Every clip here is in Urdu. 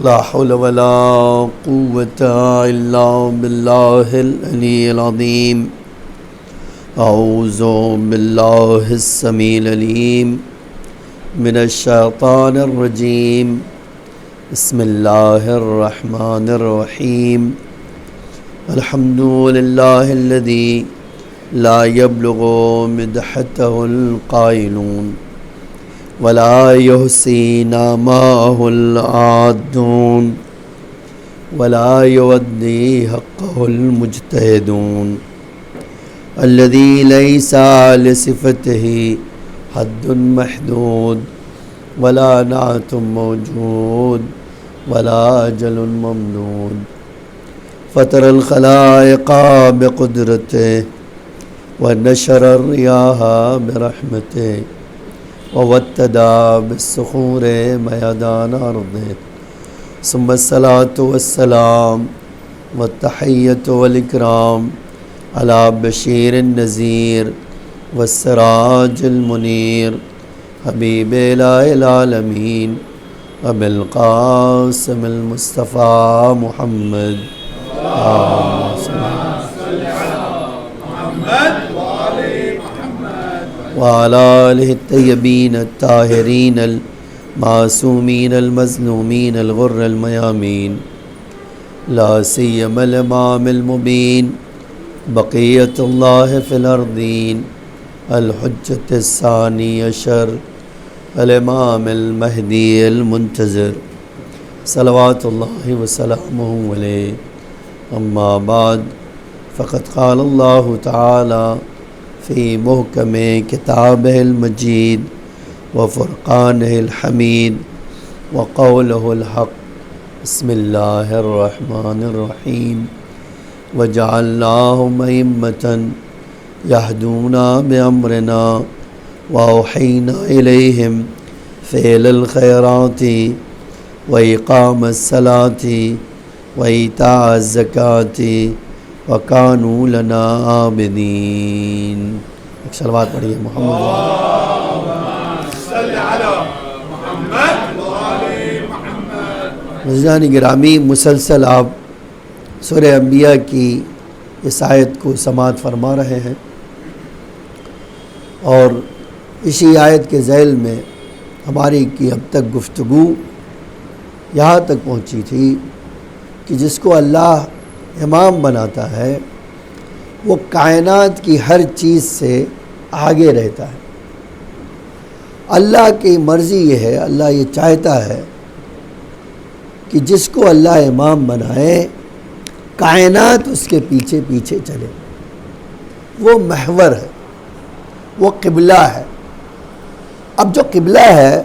لا حول ولا قوة إلا بالله العلي العظيم. أعوذ بالله السميع العليم من الشيطان الرجيم. بسم الله الرحمن الرحيم. الحمد لله الذي لا يبلغ مدحته القائلون ولا يحصي نعمه العادون ولا يودي حقه المجتهدون الذي ليس لصفته حد محدود ولا نعت موجود ولا أجل ممدود. فطر الخلائق بقدرته ونشر الرياح برحمته ووتدى بالصخور ميدان أرضه. ثم الصلاة والسلام والتحية والإكرام على بشير النذير والسراج المنير حبيب إله العالمين أبي القاسم المصطفى محمد. وعلى آله الطيبين الطاهرين المعصومين المظلومين الغر الميامين. لا سيما الإمام المبين بقية الله في الأرضين الحجة الثاني عشر الإمام المهدي المنتظر صلوات الله وسلامه عليه. أما بعد فقد قال الله تعالى في محكم كتابه المجيد وفرقانه الحميد وقوله الحق. بسم الله الرحمن الرحيم. وجعلناهم أئمة يهدون بأمرنا وأوحينا إليهم فعل الخيرات وإقام الصلاة وإيتاء الزكاة وَكَانُوا لَنَا عَابِدِينَ. ایک صلوات پڑھیے محمد صلی علی محمد عزیزان گرامی، مسلسل آپ سورہ انبیاء کی اس آیت کو سماعت فرما رہے ہیں، اور اسی آیت کے ذیل میں ہماری کی اب تک گفتگو یہاں تک پہنچی تھی کہ جس کو اللہ امام بناتا ہے وہ کائنات کی ہر چیز سے آگے رہتا ہے. اللہ کی مرضی یہ ہے، اللہ یہ چاہتا ہے کہ جس کو اللہ امام بنائے کائنات اس کے پیچھے پیچھے چلے. وہ محور ہے، وہ قبلہ ہے. اب جو قبلہ ہے،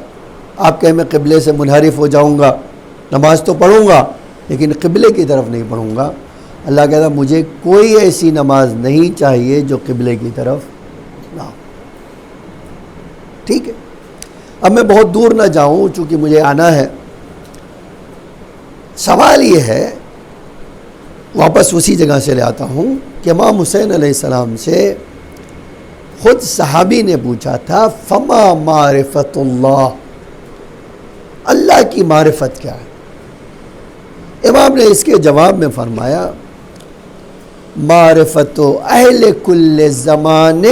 آپ کہیں میں قبلے سے منحرف ہو جاؤں گا، نماز تو پڑھوں گا لیکن قبلے کی طرف نہیں پڑھوں گا. اللہ کہتا مجھے کوئی ایسی نماز نہیں چاہیے جو قبلے کی طرف نہ ہو. ٹھیک ہے، اب میں بہت دور نہ جاؤں چونکہ مجھے آنا ہے. سوال یہ ہے، واپس اسی جگہ سے لے آتا ہوں کہ امام حسین علیہ السلام سے خود صحابی نے پوچھا تھا فما معرفت اللہ، اللہ کی معرفت کیا ہے؟ امام نے اس کے جواب میں فرمایا معرفت اہل کل زمان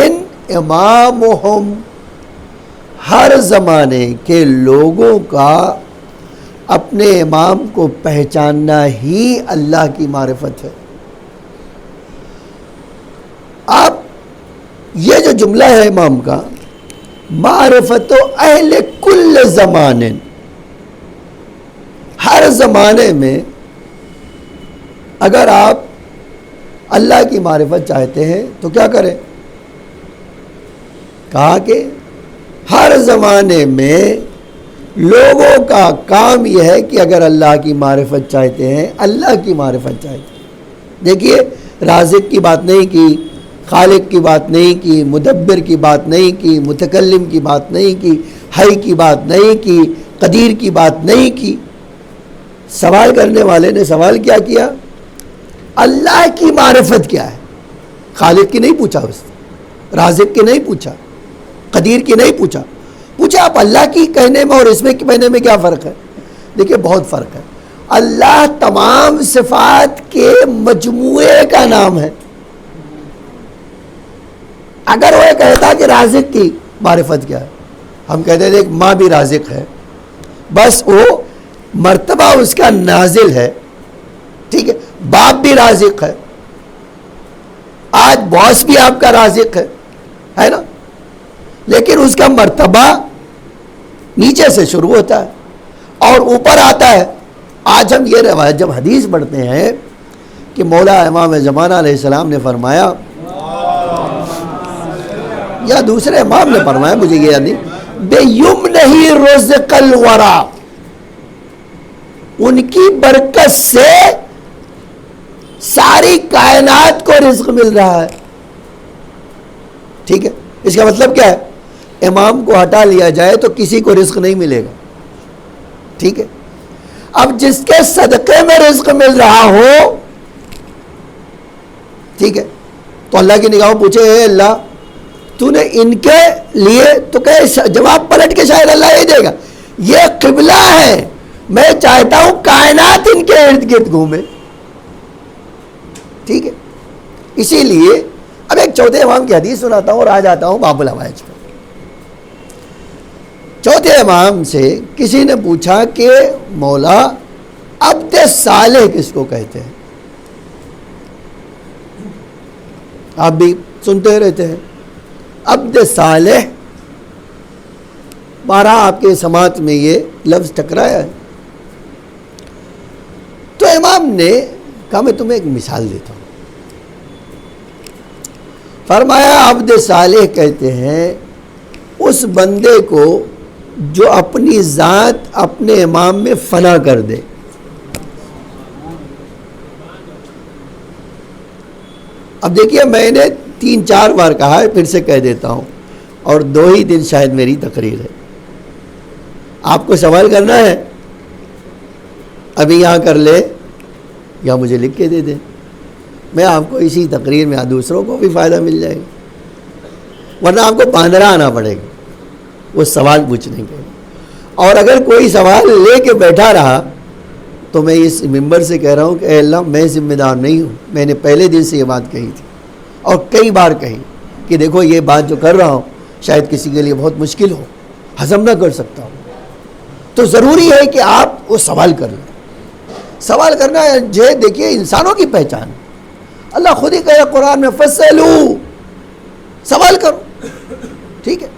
امامہم، ہر زمانے کے لوگوں کا اپنے امام کو پہچاننا ہی اللہ کی معرفت ہے. آپ یہ جو جملہ ہے امام کا، معرفت اہل کل زمان، ہر زمانے میں اگر آپ اللہ کی معرفت چاہتے ہیں تو کیا کریں؟ کہا کہ ہر زمانے میں لوگوں کا کام یہ ہے کہ اگر اللہ کی معرفت چاہتے ہیں، اللہ کی معرفت چاہتے ہیں. دیکھیے، رازق کی بات نہیں کی، خالق کی بات نہیں کی، مدبر کی بات نہیں کی، متکلم کی بات نہیں کی، حی کی بات نہیں کی، قدیر کی بات نہیں کی. سوال کرنے والے نے سوال کیا کیا؟ اللہ کی معرفت کیا ہے. خالق کی نہیں پوچھا، اس رازق کی نہیں پوچھا، قدیر کی نہیں پوچھا آپ اللہ کی کہنے میں اور اس میں کہنے میں کیا فرق ہے؟ دیکھیے بہت فرق ہے. اللہ تمام صفات کے مجموعے کا نام ہے. اگر وہ کہتا کہ رازق کی معرفت کیا ہے، ہم کہتے تھے کہ ماں بھی رازق ہے، بس وہ مرتبہ اس کا نازل ہے. ٹھیک ہے، باپ بھی رازق ہے، آج باس بھی آپ کا رازق ہے نا، لیکن اس کا مرتبہ نیچے سے شروع ہوتا ہے اور اوپر آتا ہے. آج ہم یہ روایت جب حدیث پڑھتے ہیں کہ مولا امام زمانہ علیہ السلام نے فرمایا، یا دوسرے امام نے فرمایا، مجھے یہ یاد نہیں، بے یم نہیں رزق الورا، ان کی برکت سے ساری کائنات کو رزق مل رہا ہے. ٹھیک ہے، اس کا مطلب کیا ہے؟ امام کو ہٹا لیا جائے تو کسی کو رزق نہیں ملے گا. ٹھیک ہے، اب جس کے صدقے میں رزق مل رہا ہو، ٹھیک ہے، تو اللہ کی نگاہوں پوچھے، اے اللہ تو نے ان کے لیے، تو کہ جواب پلٹ کے شاید اللہ یہ دے گا، یہ قبلہ ہے، میں چاہتا ہوں کائنات ان کے ارد گرد گھومے. ٹھیک ہے، اسی لیے اب ایک چوتھے امام کی حدیث سناتا ہوں اور آ جاتا ہوں باب الحوائج پر. چوتھے امام سے کسی نے پوچھا کہ مولا عبد صالح کس کو کہتے ہیں؟ آپ بھی سنتے رہتے ہیں عبد صالح، بارہ آپ کے سماعت میں یہ لفظ ٹکرایا ہے. تو امام نے کہا میں تمہیں ایک مثال دیتا ہوں. فرمایا عبد صالح کہتے ہیں اس بندے کو جو اپنی ذات اپنے امام میں فنا کر دے. اب دیکھیے میں نے 3-4 بار کہا ہے، پھر سے کہہ دیتا ہوں، اور 2 ہی دن شاید میری تقریر ہے. آپ کو سوال کرنا ہے ابھی یہاں کر لے یا مجھے لکھ کے دے دیں، میں آپ کو اسی تقریر میں دوسروں کو بھی فائدہ مل جائے گا، ورنہ آپ کو باندرا آنا پڑے گا وہ سوال پوچھنے کے. اور اگر کوئی سوال لے کے بیٹھا رہا تو میں اس ممبر سے کہہ رہا ہوں کہ اے اللہ میں ذمہ دار نہیں ہوں. میں نے پہلے دن سے یہ بات کہی تھی اور کئی بار کہی کہ دیکھو یہ بات جو کر رہا ہوں شاید کسی کے لیے بہت مشکل ہو، ہضم نہ کر سکتا ہوں، تو ضروری ہے کہ آپ وہ سوال کر لیں. سوال کرنا جو ہے دیکھیے انسانوں کی پہچان. اللہ خود ہی کہے قرآن میں فَاسْأَلُوا، سوال کرو. ٹھیک ہے،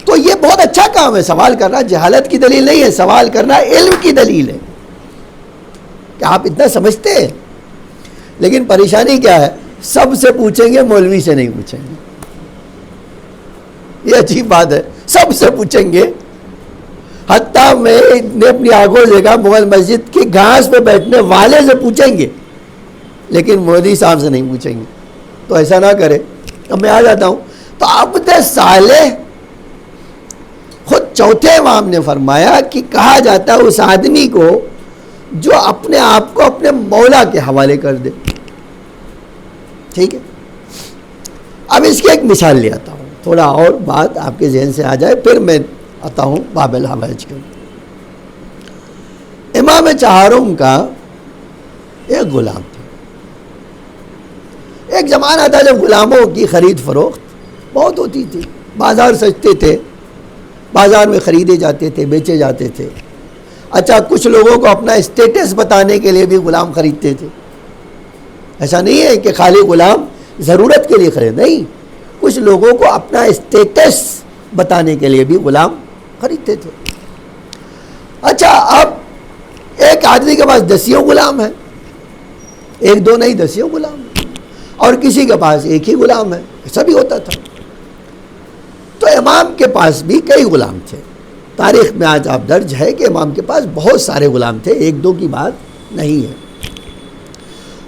تو یہ بہت اچھا کام ہے. سوال کرنا جہالت کی دلیل نہیں ہے، سوال کرنا علم کی دلیل ہے کہ آپ اتنا سمجھتے ہیں. لیکن پریشانی کیا ہے؟ سب سے پوچھیں گے، مولوی سے نہیں پوچھیں گے. یہ عجیب بات ہے، سب سے پوچھیں گے. حتیٰ میں نے اپنی آنکھوں سے دیکھا مغل مسجد کی گھاس پہ بیٹھنے والے سے پوچھیں گے لیکن مودی صاحب سے نہیں پوچھیں گے. تو ایسا نہ کرے. اب میں آ جاتا ہوں. تو عبد صالح خود چوتھے امام نے فرمایا کہ کہا جاتا ہے اس آدمی کو جو اپنے آپ کو اپنے مولا کے حوالے کر دے. ٹھیک ہے، اب اس کی ایک مثال لے آتا ہوں، تھوڑا اور بات آپ کے ذہن سے آ جائے، پھر میں آتا ہوں باب الحوائج کے. امام چہارم کا ایک غلام تھا. ایک زمانہ تھا جب غلاموں کی خرید فروخت بہت ہوتی تھی، بازار سجتے تھے، بازار میں خریدے جاتے تھے، بیچے جاتے تھے. اچھا، کچھ لوگوں کو اپنا اسٹیٹس بتانے کے لیے بھی غلام خریدتے تھے. ایسا نہیں ہے کہ خالی غلام ضرورت کے لیے خرید، نہیں، کچھ لوگوں کو اپنا اسٹیٹس بتانے کے لیے بھی غلام خریدتے تھے. اچھا، اب ایک آدمی کے پاس 10 غلام ہیں، 1-2 نہیں 10 غلام ہیں، اور کسی کے پاس ایک ہی غلام ہے. ایسا بھی ہوتا تھا. تو امام کے پاس بھی کئی غلام تھے. تاریخ میں آج آپ درج ہے کہ امام کے پاس بہت سارے غلام تھے، 1-2 کی بات نہیں ہے.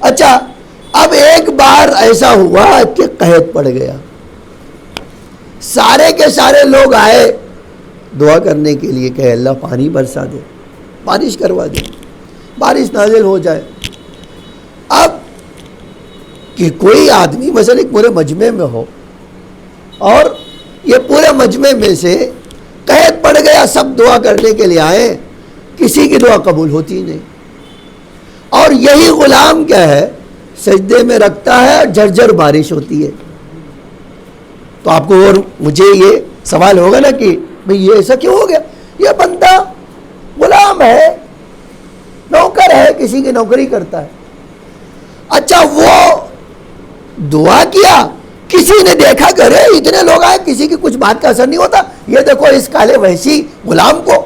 اچھا، اب ایک بار ایسا ہوا کہ قحط پڑ گیا. سارے کے سارے لوگ آئے دعا کرنے کے لیے کہ اللہ پانی برسا دے، بارش کروا دے، بارش نازل ہو جائے. اب کہ کوئی آدمی مثلا ایک پورے مجمع میں ہو اور یہ پورے مجمع میں سے قحط پڑ گیا، سب دعا کرنے کے لیے آئے، کسی کی دعا قبول ہوتی نہیں. اور یہی غلام کیا ہے سجدے میں رکھتا ہے اور جھرجھر بارش ہوتی ہے. تو آپ کو اور مجھے یہ سوال ہوگا نا کہ بھئی یہ ایسا کیوں ہو گیا؟ یہ بندہ غلام ہے، نوکر ہے، کسی کی نوکری کرتا ہے. اچھا وہ دعا کیا، کسی نے دیکھا کہ ارے اتنے لوگ آئے، کسی کی کچھ بات کا اثر نہیں ہوتا. یہ دیکھو اس کالے وحشی غلام کو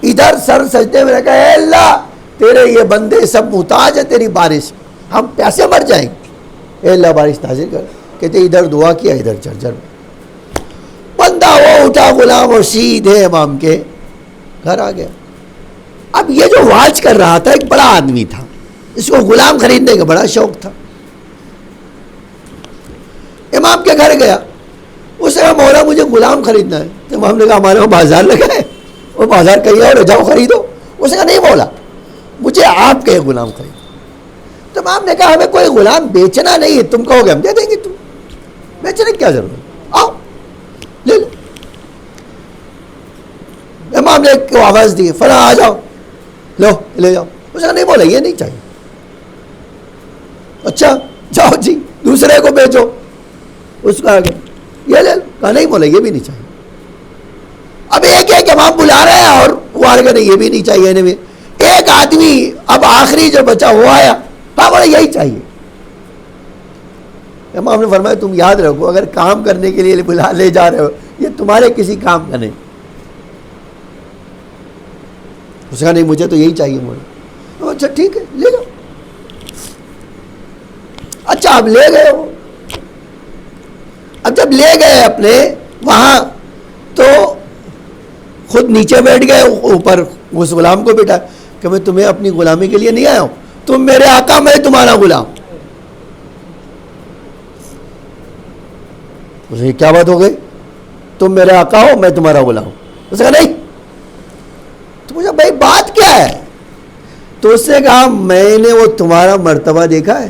ادھر سر سجدے میں رکھا، اے اللہ تیرے یہ بندے سب محتاج ہیں تیری بارش، ہم پیاسے مر جائیں گے، اے اللہ بارش نازل کر. کہتے ادھر دعا کیا، ادھر جھرجھر. بندہ وہ اٹھا غلام اور سیدھے امام کے گھر آ گیا. اب یہ جو واچ کر رہا تھا ایک بڑا آدمی تھا، اس کو غلام خریدنے کا بڑا شوق تھا. امام کے گھر گیا، اس نے کہا مولا مجھے غلام خریدنا ہے. تو امام نے کہا ہمارے وہاں بازار لگا ہے، وہ بازار کہیں اور جاؤ خریدو. اس نے کہا نہیں مولا مجھے آپ کے غلام خرید. تو امام نے کہا ہمیں کوئی غلام بیچنا نہیں ہے، تم کہو گے ہم دے دیں گے، تم بیچنے کی کیا ضرورت ہے، آؤ لے لو. امام نے آواز دی فلاں آ جاؤ، لو لے جاؤ. اس نے کہا نہیں مولا یہ نہیں چاہیے. اچھا جاؤ جی دوسرے کو بیچو. اس کا یہ لے لو. کہا نہیں مولا یہ بھی نہیں چاہیے. اب ایک امام بلا رہے ہیں اور وہ آ گیا نہیں یہ بھی نہیں چاہیے. ایک آدمی اب آخری جو بچا وہ آیا، کہا بولا یہی چاہیے. امام نے فرمایا تم یاد رکھو اگر کام کرنے کے لیے بلا لے جا رہے ہو یہ تمہارے کسی کام کا نہیں. اس نے کہا نہیں مجھے تو یہی چاہیے مولا. اچھا ٹھیک ہے لے لو. اچھا اب لے گئے ہو. اب جب لے گئے اپنے وہاں تو خود نیچے بیٹھ گئے، اوپر اس غلام کو بیٹھا کہ میں تمہیں اپنی غلامی کے لیے نہیں آیا ہوں، تم میرے آقا میں تمہارا غلام. اسے کیا بات ہو گئی، تم میرے آقا ہو میں تمہارا غلام. اس نے کہا نہیں. تو مجھے بھائی بات کیا ہے؟ تو اس نے کہا میں نے وہ تمہارا مرتبہ دیکھا ہے،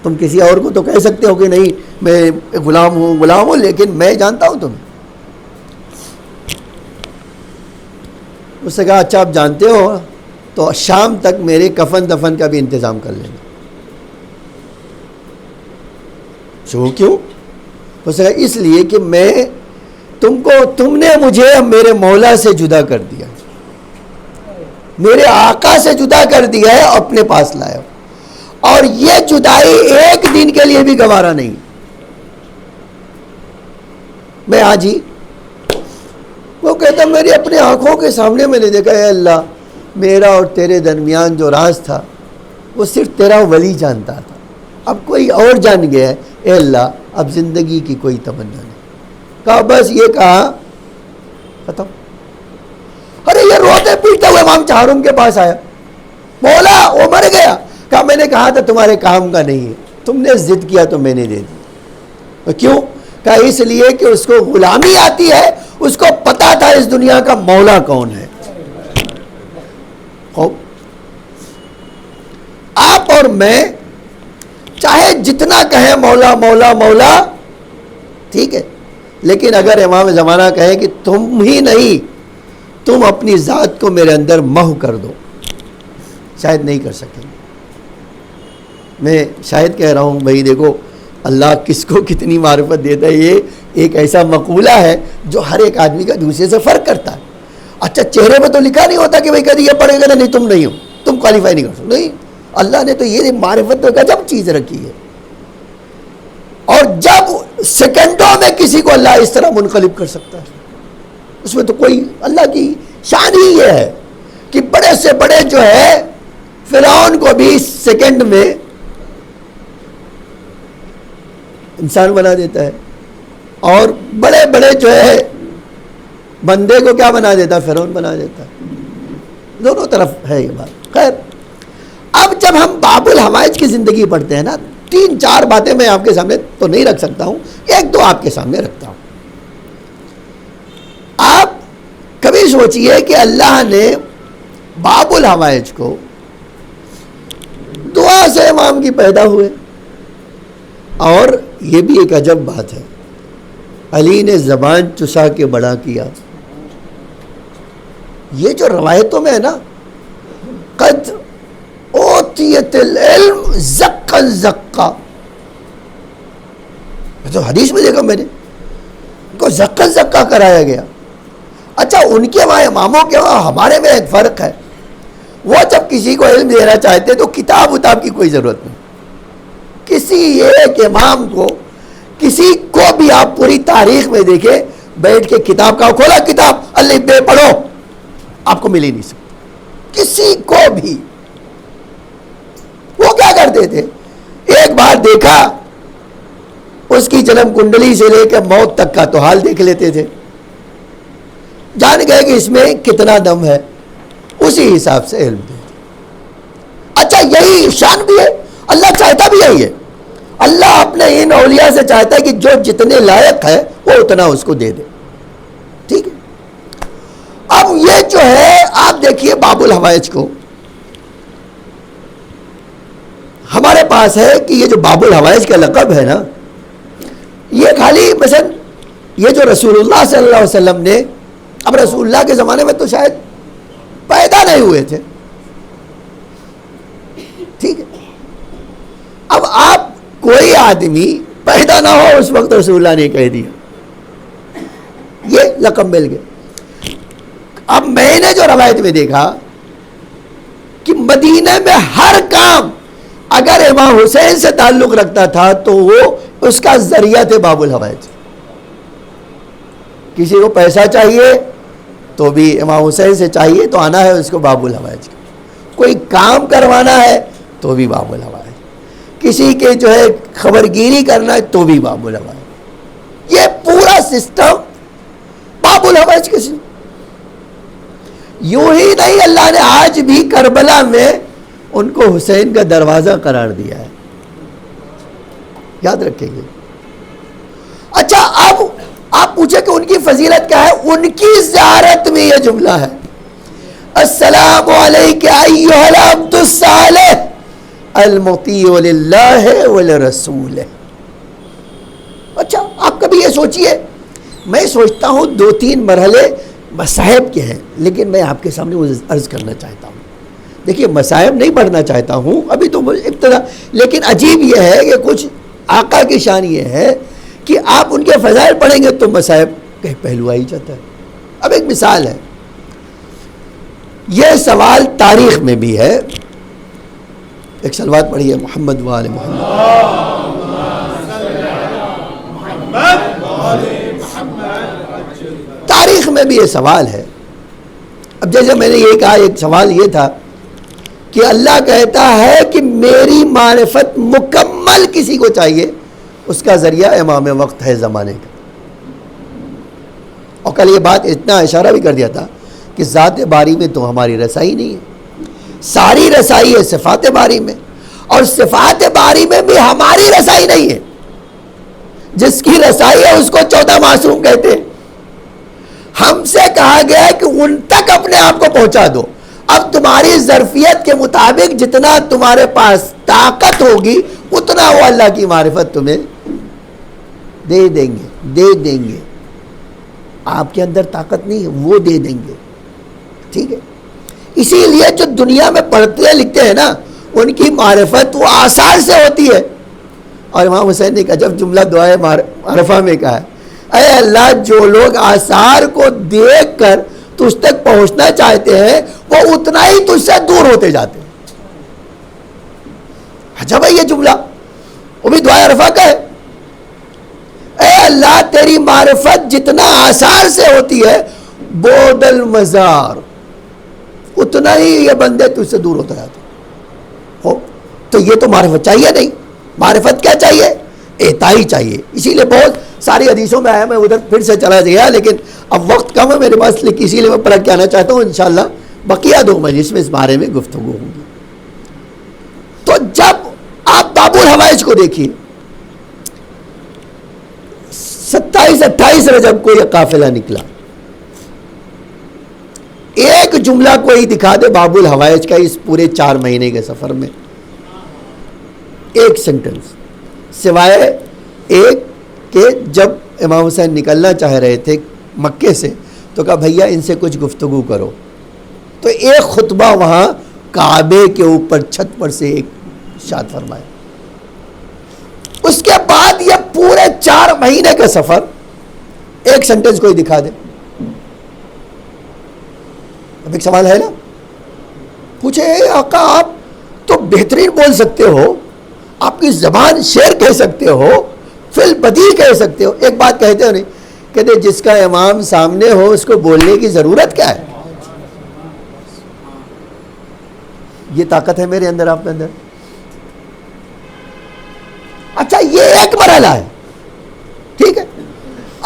تم کسی اور کو تو کہہ سکتے ہو کہ نہیں میں غلام ہوں لیکن میں جانتا ہوں تمہیں. اس نے کہا اچھا آپ جانتے ہو تو شام تک میرے کفن دفن کا بھی انتظام کر لینا. کیوں؟ اس نے کہا اس لیے کہ میں تم نے مجھے میرے مولا سے جدا کر دیا، میرے آقا سے جدا کر دیا ہے، اپنے پاس لایا، اور یہ جدائی ایک دن کے لیے بھی گوارا نہیں. میں آج ہی وہ کہتا میری اپنے آنکھوں کے سامنے میں نے دیکھا، اے اللہ میرا اور تیرے درمیان جو راز تھا وہ صرف تیرا ولی جانتا تھا، اب کوئی اور جان گیا ہے، اے اللہ اب زندگی کی کوئی تمنا نہیں. کہا بس یہ کہا ختم. ارے یہ روتے پیٹتے ہوئے امام چہارم کے پاس آیا، مولا وہ مر گیا. کہا میں نے کہا تھا تمہارے کام کا نہیں ہے، تم نے ضد کیا تو میں نے دے دی. کیوں؟ کہا اس لیے کہ اس کو غلامی آتی ہے، اس کو پتا تھا اس دنیا کا مولا کون ہے. آپ اور میں چاہے جتنا کہیں مولا مولا مولا ٹھیک ہے، لیکن اگر امام زمانہ کہے کہ تم ہی نہیں تم اپنی ذات کو میرے اندر محو کر دو، شاید نہیں کر سکیں. میں شاید کہہ رہا ہوں بھائی دیکھو اللہ کس کو کتنی معرفت دیتا ہے. یہ ایک ایسا مقولہ ہے جو ہر ایک آدمی کا دوسرے سے فرق کرتا ہے. اچھا چہرے پہ تو لکھا نہیں ہوتا کہ بھائی کہتے یہ پڑھے گا نہیں تم نہیں ہو، تم کوالیفائی نہیں کر سکتے. نہیں، اللہ نے تو یہ معرفت تو گجب چیز رکھی ہے. اور جب سیکنڈوں میں کسی کو اللہ اس طرح منقلب کر سکتا ہے، اس میں تو کوئی اللہ کی شان ہی یہ ہے کہ بڑے سے بڑے جو ہے فرعون کو بھی سیکنڈ میں انسان بنا دیتا ہے، اور بڑے بڑے جو ہے بندے کو کیا بنا دیتا ہے، فرعون بنا دیتا ہے. دونوں طرف ہے یہ بات. خیر اب جب ہم باب الحوائج کی زندگی پڑھتے ہیں نا، 3-4 باتیں میں آپ کے سامنے تو نہیں رکھ سکتا ہوں، ایک دو آپ کے سامنے رکھتا ہوں. آپ کبھی سوچئے کہ اللہ نے باب الحوائج کو دعا سے امام کی پیدا ہوئے. اور یہ بھی ایک عجب بات ہے، علی نے زبان چسا کے بڑا کیا. یہ جو روایتوں میں ہے نا، قد او اعطیت العلم زقا زقا. تو حدیث میں دیکھا میں نے ان کو زقا زقا کرایا گیا. اچھا ان کے وہاں اماموں کے وہاں ہمارے میں ایک فرق ہے. وہ جب کسی کو علم دینا چاہتے تو کتاب اتاب کی کوئی ضرورت نہیں. کسی ایک امام کو کسی کو بھی آپ پوری تاریخ میں دیکھیں بیٹھ کے کتاب کا کھولا کتاب الف بے پڑھو آپ کو مل ہی نہیں سکتی کسی کو بھی. وہ کیا کرتے تھے ایک بار دیکھا اس کی جنم کنڈلی سے لے کے موت تک کا تو حال دیکھ لیتے تھے. جان گئے کہ اس میں کتنا دم ہے اسی حساب سے علم دے. اچھا یہی شان بھی ہے. اللہ چاہتا بھی یہی ہے. اللہ اپنے ان اولیاء سے چاہتا ہے کہ جو جتنے لائق ہے وہ اتنا اس کو دے دے. ٹھیک ہے. اب یہ جو ہے آپ دیکھیے باب الحوائج کو ہمارے پاس ہے کہ یہ جو باب الحوائج کا لقب ہے نا یہ خالی مثلا یہ جو رسول اللہ صلی اللہ علیہ وسلم نے اب رسول اللہ کے زمانے میں تو شاید پیدا نہیں ہوئے تھے. ٹھیک ہے. اب آپ کوئی آدمی پیدا نہ ہو اس وقت رسول اللہ نے کہہ دیا یہ لقب مل گیا. اب میں نے جو روایت میں دیکھا کہ مدینہ میں ہر کام اگر امام حسین سے تعلق رکھتا تھا تو وہ اس کا ذریعہ تھے باب الحوائج. کسی کو پیسہ چاہیے تو بھی امام حسین سے چاہیے تو آنا ہے اس کو باب الحوائج. کوئی کام کروانا ہے تو بھی باب الحوائج. کسی کے جو ہے خبرگیری کرنا ہے تو بھی باب الحوائج. یہ پورا سسٹم باب الحوائج کسی یوں ہی نہیں. اللہ نے آج بھی کربلا میں ان کو حسین کا دروازہ قرار دیا ہے. یاد رکھیں گے. اچھا اب آپ پوچھیں کہ ان کی فضیلت کیا ہے. ان کی زیارت میں یہ جملہ ہے السلام علیک ایھا العبد الصالح المطیع للہ ولرسولہ. اچھا آپ کبھی یہ سوچئے میں سوچتا ہوں 2-3 مرحلے مصائب کے ہیں لیکن میں آپ کے سامنے وہ عرض کرنا چاہتا ہوں. دیکھیے مصائب نہیں پڑھنا چاہتا ہوں ابھی تو ابتدا لیکن عجیب یہ ہے کہ کچھ آقا کی شان یہ ہے کہ آپ ان کے فضائل پڑھیں گے تو مصائب کا پہلو آ ہی جاتا ہے. اب ایک مثال ہے. یہ سوال تاریخ میں بھی ہے. ایک صلوات پڑھیے محمد و آل محمد. تاریخ میں بھی یہ سوال ہے. اب جیسے میں نے یہ کہا ایک سوال یہ تھا کہ اللہ کہتا ہے کہ میری معرفت مکمل کسی کو چاہیے اس کا ذریعہ امام وقت ہے زمانے کا. اور کل یہ بات اتنا اشارہ بھی کر دیا تھا کہ ذات باری میں تو ہماری رسائی نہیں ہے. ساری رسائی ہے صفات باری میں اور صفات باری میں بھی ہماری رسائی نہیں ہے. جس کی رسائی ہے اس کو 14 معصوم کہتے ہیں. ہم سے کہا گیا ہے کہ ان تک اپنے آپ کو پہنچا دو. اب تمہاری ظرفیت کے مطابق جتنا تمہارے پاس طاقت ہوگی اتنا وہ اللہ کی معرفت تمہیں دے دیں گے. آپ کے اندر طاقت نہیں ہے وہ دے دیں گے. ٹھیک ہے. اسی لیے جو دنیا میں پڑھتے لکھتے ہیں نا ان کی معرفت وہ آثار سے ہوتی ہے. اور امام حسین نے ایک عجب جملہ دعائے عرفہ میں کہا ہے اے اللہ جو لوگ آثار کو دیکھ کر تجھ تک پہنچنا چاہتے ہیں وہ اتنا ہی تجھ سے دور ہوتے جاتے ہیں. عجب ہے یہ جملہ. وہ بھی دعائے عرفہ کا ہے. اے اللہ تیری معرفت جتنا آثار سے ہوتی ہے بعد المزار اتنا ہی یہ بندے تجھ سے دور ہوتا جاتے ہو. تو یہ تو معرفت چاہیے نہیں. معرفت کیا چاہیے؟ اعطائی چاہیے. اسی لیے بہت ساری حدیثوں میں آیا میں ادھر پھر سے چلا گیا لیکن اب وقت کم ہے میرے پاس لیکن اسی لیے میں پڑھ کے آنا چاہتا ہوں. انشاءاللہ بقیہ 2 مجلس میں اس بارے میں گفتگو ہوگی. تو جب آپ باب الحوائج کو دیکھیے 27-28 رجب کو یہ قافلہ نکلا. ایک جملہ کوئی دکھا دے باب الحوائج کا اس پورے 4 مہینے کے سفر میں. ایک سینٹنس سوائے ایک کہ جب امام حسین نکلنا چاہ رہے تھے مکے سے تو کہا بھیا ان سے کچھ گفتگو کرو. تو ایک خطبہ وہاں کعبے کے اوپر چھت پر سے ایک ارشاد فرمایا. اس کے بعد یہ پورے 4 مہینے کا سفر ایک سینٹنس کوئی دکھا دے. اب ایک سوال ہے نا, پوچھے اے آقا آپ تو بہترین بول سکتے ہو, آپ کی زبان شعر کہہ سکتے ہو, فی البدیع کہہ سکتے ہو, ایک بات کہتے ہو نہیں, کہتے جس کا امام سامنے ہو اس کو بولنے کی ضرورت کیا ہے؟ یہ طاقت ہے میرے اندر, آپ کے اندر. اچھا یہ ایک مرحلہ ہے, ٹھیک ہے.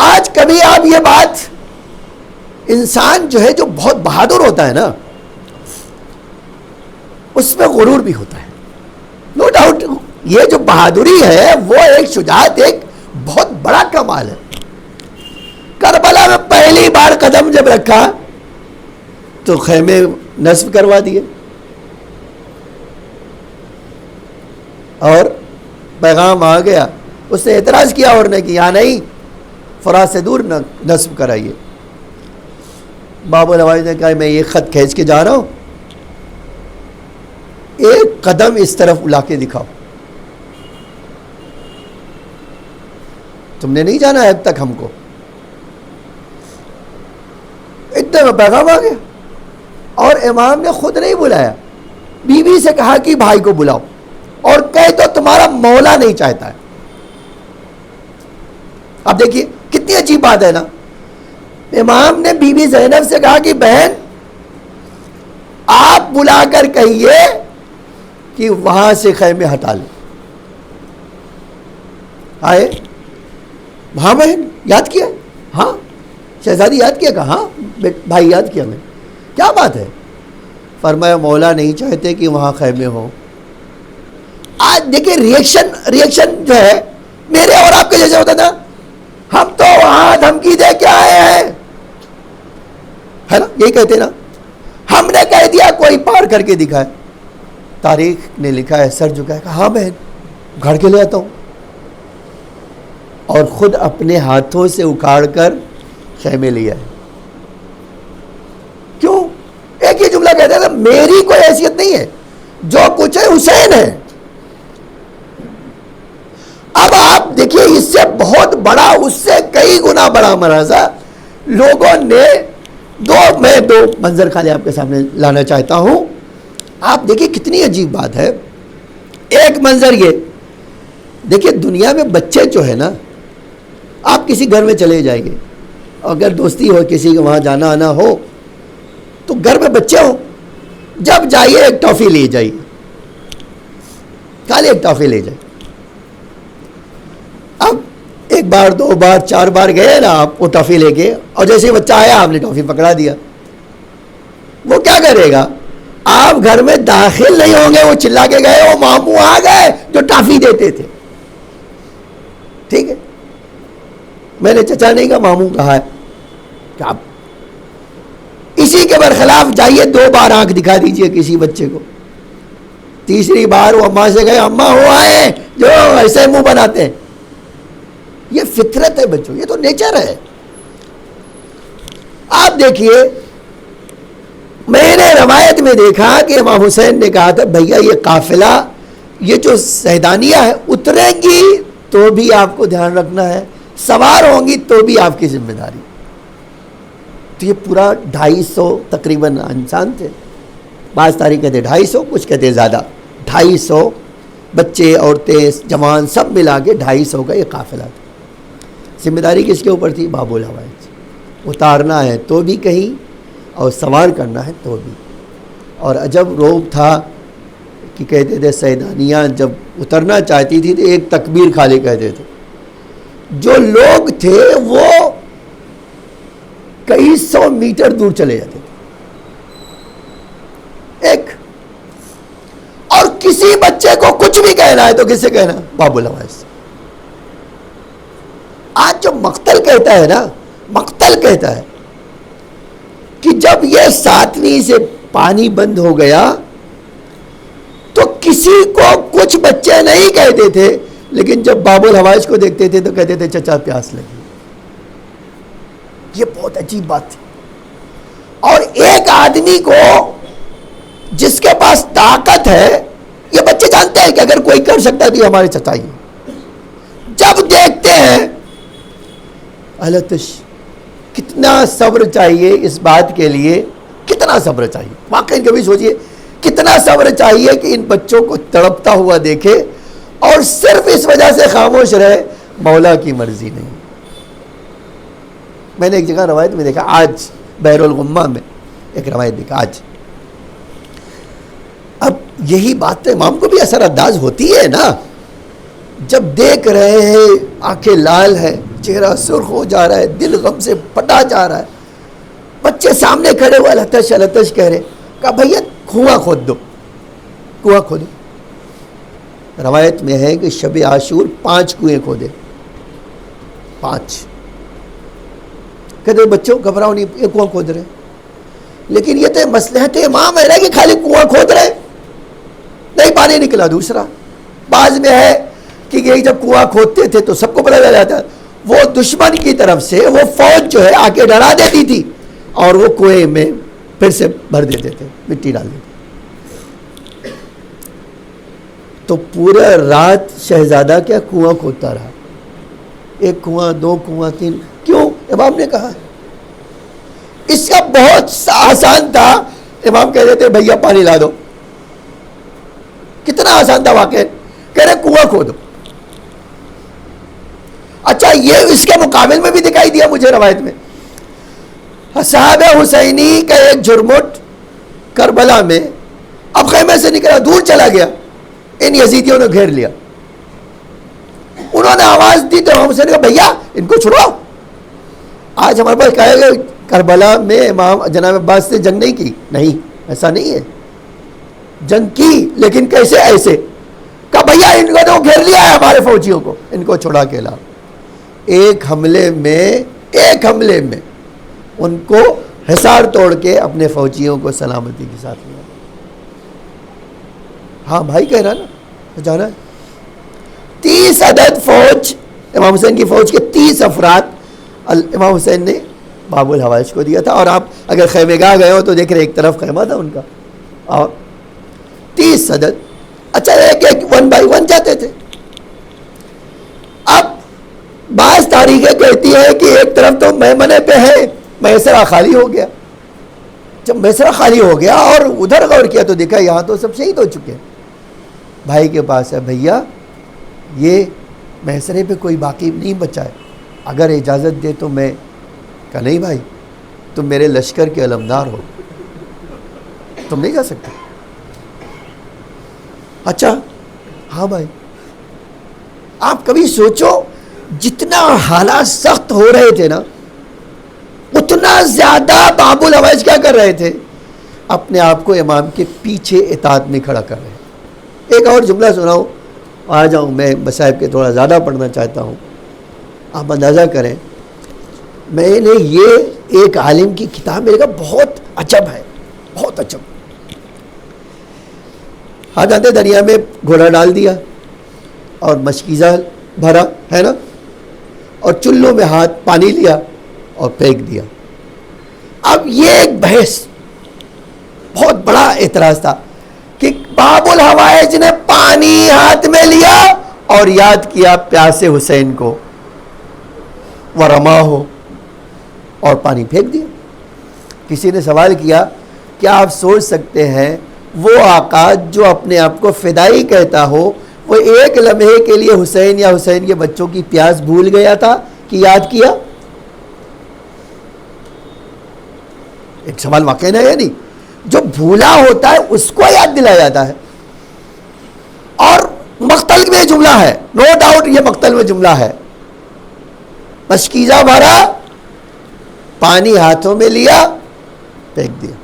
آج کبھی آپ یہ بات, انسان جو ہے جو بہت بہادر ہوتا ہے نا, اس میں غرور بھی ہوتا ہے, نو ڈاؤٹ. یہ جو بہادری ہے وہ ایک شجاعت, ایک بہت بڑا کمال ہے. کربلا میں پہلی بار قدم جب رکھا تو خیمے نصب کروا دیے اور پیغام آ گیا. اس نے اعتراض کیا اور نے کیا نہیں, فرات سے دور نصب کرائیے. باب الحوائج نے کہا میں یہ خط کھینچ کے جا رہا ہوں, ایک قدم اس طرف الا کے دکھاؤ. تم نے نہیں جانا ہے اب تک ہم کو. اتنے میں پیغام آ گیا اور امام نے خود نہیں بلایا, بیوی سے کہا کہ بھائی کو بلاؤ اور کہے تو تمہارا مولا نہیں چاہتا ہے. اب دیکھیے کتنی عجیب بات ہے نا. امام نے بی بی زینب سے کہا کہ بہن آپ بلا کر کہیے کہ وہاں سے خیمے ہٹا لیں. آئے, ہاں بہن یاد کیا, ہاں شہزادی یاد کیا, کہا ہاں بھائی یاد کیا, میں کیا بات ہے. فرمایا مولا نہیں چاہتے کہ وہاں خیمے ہوں. آج دیکھیں ریئیکشن جو ہے میرے اور آپ کے جیسے ہوتا تھا, ہم تو وہاں دھمکی دے کے آئے ہیں, ہے نا, یہی کہتے نا. ہم نے کہہ دیا کوئی پار کر کے دکھائے. تاریخ نے لکھا ہے, سر جھکا ہے, کہا ہاں بہن گھڑ کے لے آتا ہوں, اور خود اپنے ہاتھوں سے اکھاڑ کر خیمے لے آئے. کیوں؟ ایک ہی جملہ کہتا ہے میری کوئی حیثیت نہیں ہے, جو کچھ ہے حسین ہے. اب آپ دیکھیے اس سے بہت بڑا, اس سے کئی گنا بڑا مرحلہ لوگوں نے میں دو منظر خالی آپ کے سامنے لانا چاہتا ہوں. آپ دیکھیے کتنی عجیب بات ہے. ایک منظر یہ دیکھیے, دنیا میں بچے جو ہے نا, آپ کسی گھر میں چلے جائیں گے, اگر دوستی ہو کسی کے وہاں جانا آنا ہو تو گھر میں بچے ہوں, جب جائیے ایک ٹافی لے جائیے, خالی ایک ٹافی لے جائیے. اب ایک بار, 2 بار, 4 بار گئے نا آپ وہ ٹافی لے کے, اور جیسے ہی بچہ آیا آپ نے ٹافی پکڑا دیا, وہ کیا کرے گا؟ آپ گھر میں داخل نہیں ہوں گے, وہ چلا کے گئے وہ ماموں آ گئے جو ٹافی دیتے تھے. ٹھیک ہے, میں نے چچا نہیں کہا, ماموں کہا ہے. کہ آپ اسی کے برخلاف جائیے 2 بار آنکھ دکھا دیجئے کسی بچے کو, تیسری بار وہ اماں سے گئے, اماں وہ آئے جو ایسے منہ بناتے ہیں. یہ فطرت ہے بچوں, یہ تو نیچر ہے. آپ دیکھیے, میں نے روایت میں دیکھا کہ امام حسین نے کہا تھا بھیا یہ قافلہ, یہ جو سیدانیہ ہے اتریں گی تو بھی آپ کو دھیان رکھنا ہے, سوار ہوں گی تو بھی آپ کی ذمہ داری. تو یہ پورا 250 تقریباً انسان تھے, بعض تاریخ کہتے 250, کچھ کہتے زیادہ, 250 بچے, عورتیں, جوان سب ملا کے 250 کا یہ قافلہ تھا. ذمہ داری کس کے اوپر تھی؟ باب الحوائج. اتارنا ہے تو بھی کہیں اور سوار کرنا ہے تو بھی. اور عجب روب تھا کہ کہتے تھے سیدانیہ جب اترنا چاہتی تھی تو ایک تکبیر خالی کہتے تھے, جو لوگ تھے وہ کئی 100 میٹر دور چلے جاتے تھے ایک. اور کسی بچے کو کچھ بھی کہنا ہے تو کس سے کہنا؟ باب الحوائج. آج جو مقتل کہتا ہے نا, مقتل کہتا ہے کہ جب یہ 7ویں سے پانی بند ہو گیا تو کسی کو کچھ بچے نہیں کہتے تھے, لیکن جب باب الحوائج کو دیکھتے تھے تو کہتے تھے چچا پیاس لگی. یہ بہت عجیب بات تھی. اور ایک آدمی کو جس کے پاس طاقت ہے، یہ بچے جانتے ہیں کہ اگر کوئی کر سکتا ہے تو یہ ہمارے چچا ہی ہے۔ جب دیکھتے ہیں التش، کتنا صبر چاہیے اس بات کے لیے، کتنا صبر چاہیے واقعی، کبھی سوچئے کتنا صبر چاہیے کہ ان بچوں کو تڑپتا ہوا دیکھے اور صرف اس وجہ سے خاموش رہے، مولا کی مرضی نہیں۔ میں نے ایک جگہ روایت میں دیکھا، آج بحر الغمہ میں ایک روایت دیکھا آج، اب یہی بات تو امام کو بھی اثر انداز ہوتی ہے نا، جب دیکھ رہے ہیں آنکھیں لال ہے، چہرہ سرخ ہو جا رہا ہے، دل غم سے پھٹا جا رہا ہے، بچے سامنے کھڑے ہوئے التش التش کہہ رہے، کہا بھیا کنواں کھود دو، کنواں کھودو۔ روایت میں ہے کہ شب عاشور 5 کنویں کھودے، 5۔ کہتے بچوں گھبراؤ نہیں، یہ کنواں کھود رہے، لیکن یہ تو مصلحت امام ہے نا کہ خالی کنواں کھود رہے، نہیں پانی نکلا۔ دوسرا بعض میں ہے کہ یہ جب کنواں کھودتے تھے تو سب کو پتہ چل جاتا، وہ دشمن کی طرف سے وہ فوج جو ہے آ کے ڈرا دیتی تھی اور وہ کنویں میں پھر سے بھر دیتے تھے، مٹی ڈال دیتے۔ تو پورا رات شہزادہ کیا کنواں کھودتا رہا، 1 کنواں 2 کنواں 3، کیوں؟ امام نے کہا۔ اس کا بہت آسان تھا، امام کہہ دیتے بھیا پانی لا دو، کتنا آسان تھا واقعہ، کہہ رہے کنواں کھودو۔ اچھا یہ اس کے مقابل میں بھی دکھائی دیا مجھے روایت میں، صحابہ حسینی کا ایک جھرمٹ کربلا میں اب خیمے سے نکلا، دور چلا گیا، ان یزیدیوں نے گھیر لیا، انہوں نے آواز دی تو ہم سے نے کہا بھیا ان کو چھڑاؤ۔ آج ہمارے پاس کہا گیا کربلا میں امام جناب عباس سے جنگ نہیں کی، نہیں ایسا نہیں ہے، جنگ کی لیکن کیسے؟ ایسے کہا بھیا ان کو تو گھیر لیا ہے ہمارے فوجیوں کو، ان کو چھڑا کے لاؤ۔ ایک حملے میں ان کو حصار توڑ کے اپنے فوجیوں کو سلامتی کے ساتھ لیا۔ ہاں بھائی کہہ رہا نا، جانا ہے 30 عدد فوج، امام حسین کی فوج کے 30 افراد امام حسین نے باب الحوائج کو دیا تھا، اور آپ اگر خیمے گاہ گئے ہو تو دیکھ رہے ایک طرف خیمہ تھا ان کا، اور 30 عدد، اچھا ایک 1 بائی 1 جاتے تھے۔ اب بعض تاریخیں کہتی ہے کہ ایک طرف تو میمنے پہ ہے، میسرہ خالی ہو گیا، جب میسرہ خالی ہو گیا اور ادھر غور کیا تو دیکھا یہاں تو سب شہید ہو چکے ہیں۔ بھائی کے پاس ہے، بھیا یہ میسرے پہ کوئی باقی نہیں بچا ہے، اگر اجازت دے تو میں، کہا نہیں بھائی تم میرے لشکر کے علمدار ہو، تم نہیں جا سکتے۔ اچھا ہاں بھائی، آپ کبھی سوچو جتنا حالات سخت ہو رہے تھے نا، اتنا زیادہ باب الحوائج کیا کر رہے تھے؟ اپنے آپ کو امام کے پیچھے اطاعت میں کھڑا کر رہے ہیں۔ ایک اور جملہ سناؤں، آ جاؤں، میں مصائب کے تھوڑا زیادہ پڑھنا چاہتا ہوں، آپ اندازہ کریں، میں نے یہ ایک عالم کی کتاب میرے کا بہت عجب ہے، بہت عجب۔ ہاتھ آتے دریا میں گھوڑا ڈال دیا اور مشکیزہ بھرا ہے نا، اور چلوں میں ہاتھ پانی لیا اور پھینک دیا۔ اب یہ ایک بحث، بہت بڑا اعتراض تھا کہ باب الحوائج نے پانی ہاتھ میں لیا اور یاد کیا پیاسے حسین کو، ورما ہو، اور پانی پھینک دیا۔ کسی نے سوال کیا کیا آپ سوچ سکتے ہیں وہ آقا جو اپنے آپ کو فدائی کہتا ہو، وہ ایک لمحے کے لیے حسین یا حسین کے بچوں کی پیاس بھول گیا تھا کہ یاد کیا؟ ایک سوال واقعی ہے یا نہیں؟ جو بھولا ہوتا ہے اس کو یاد دلایا جاتا ہے۔ اور مقتل میں جملہ ہے، نو ڈاؤٹ یہ مقتل میں جملہ ہے، مشکیزہ بھرا، پانی ہاتھوں میں لیا، پھینک دیا۔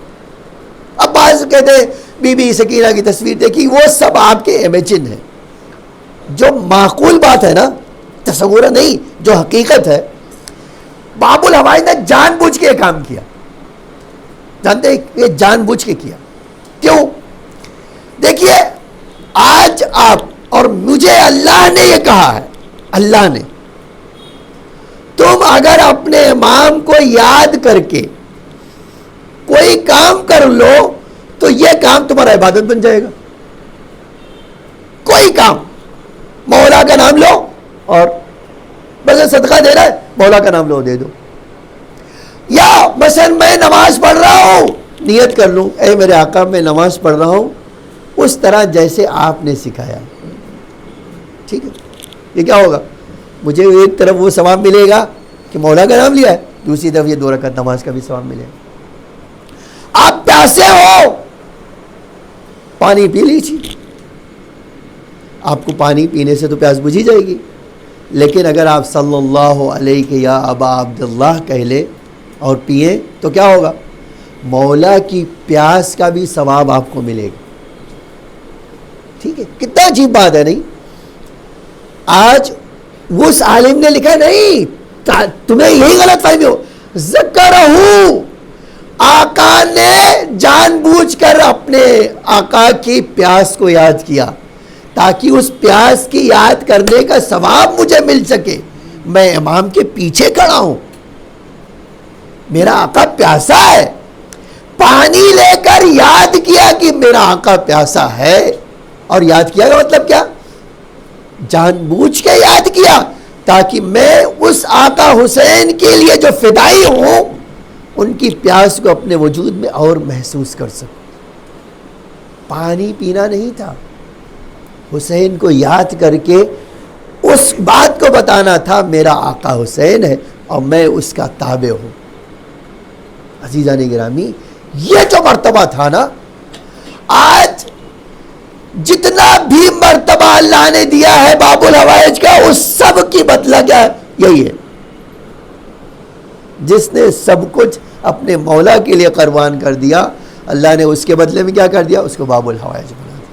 اب بعض کہتے ہیں بی بی سکینہ کی تصویر دیکھی، وہ سب آپ کے امیجن ہیں، جو معقول بات ہے نا، تصور نہیں، جو حقیقت ہے۔ باب الحوائج نے جان بوجھ کے کام کیا، جانتے ہیں یہ جان بوجھ کے کیا، کیوں؟ دیکھیے آج آپ اور مجھے اللہ نے یہ کہا ہے، اللہ نے، تم اگر اپنے امام کو یاد کر کے کوئی کام کر لو تو تو یہ کام تمہارا عبادت بن جائے گا. کوئی کام مولا کا نام لو, اور بس صدقہ دے رہا ہے مولا کا نام لو دے دو. یا مثلا میں نماز پڑھ رہا ہوں, نیت کر لوں اے میرے آقا میں نماز پڑھ رہا ہوں اس طرح جیسے آپ نے سکھایا. ٹھیک ہے, یہ کیا ہوگا, مجھے ایک طرف وہ ثواب ملے گا کہ مولا کا نام لیا ہے, دوسری طرف یہ 2 رکعت نماز کا بھی ثواب ملے گا. آپ پیاسے ہو, پانی پی لیجیے. آپ کو پانی پینے سے تو پیاس بجھ ہی جائے گی, لیکن اگر آپ صلی اللہ علیہ یا ابا عبداللہ کہہ لے اور پیئیں تو کیا ہوگا, مولا کی پیاس کا بھی ثواب آپ کو ملے گا. ٹھیک ہے, کتنا عجیب بات ہے نہیں. آج اس عالم نے لکھا نہیں, تمہیں یہی غلط فہمی ہو, ذکرہو, آقا نے جان بوجھ کر اپنے آقا کی پیاس کو یاد کیا تاکہ اس پیاس کی یاد کرنے کا ثواب مجھے مل سکے. میں امام کے پیچھے کھڑا ہوں, میرا آقا پیاسا ہے, پانی لے کر یاد کیا کہ میرا آقا پیاسا ہے. اور یاد کیا کا مطلب کیا, جان بوجھ کے یاد کیا تاکہ میں اس آقا حسین کے لیے جو فدائی ہوں ان کی پیاس کو اپنے وجود میں اور محسوس کر سکوں. پانی پینا نہیں تھا, حسین کو یاد کر کے اس بات کو بتانا تھا میرا آقا حسین ہے اور میں اس کا تابع ہوں. عزیزان گرامی, یہ جو مرتبہ تھا نا, آج جتنا بھی مرتبہ اللہ نے دیا ہے باب الحوائج کا, اس سب کی بدلہ کیا ہے, یہی ہے. جس نے سب کچھ اپنے مولا کے لیے قربان کر دیا, اللہ نے اس کے بدلے میں کیا کر دیا, اس کو باب الحوائج بنا دیا.